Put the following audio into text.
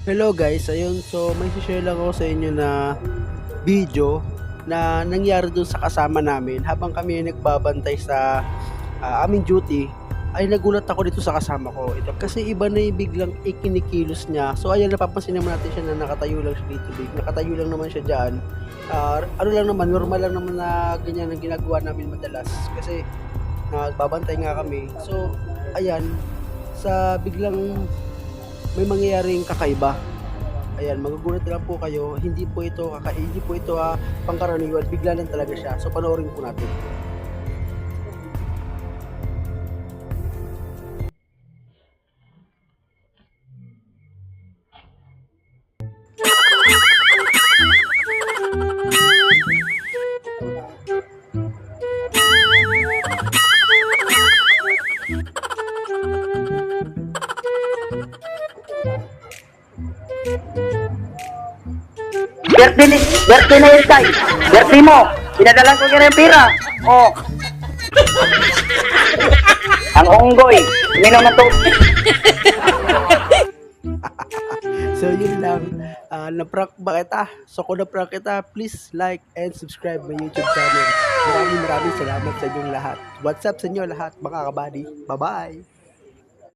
Hello guys, ayun, so may share lang ako sa inyo na video na nangyari dun sa kasama namin habang kami ay nagbabantay sa aming duty. Ay nagulat ako dito sa kasama ko. Ito kasi iba na yung biglang ikinikilos niya. So ayan, napapansin naman natin siya na nakatayo lang siya dito, nakatayo lang naman siya diyan. Ano lang naman, normal lang naman na ganyan ang ginagawa namin madalas kasi nagbabantay nga kami. So ayan, sa biglang may mangyayaring kakaiba. Ayan, magugulat na lang po kayo. Hindi po ito pangkaraniwan. Bigla lang talaga siya. So panoorin po natin. Birthday na yun, Tay. Birthday mo. Pinadalan ko kaya yung pira. Oh. Ang unggoy. Uminom na to. So yun lang. Na-prank ba kita? So kung na-prank kita, please like and subscribe my YouTube channel. Maraming salamat sa inyong lahat. What's up sa inyo lahat, mga kabady. Bye-bye!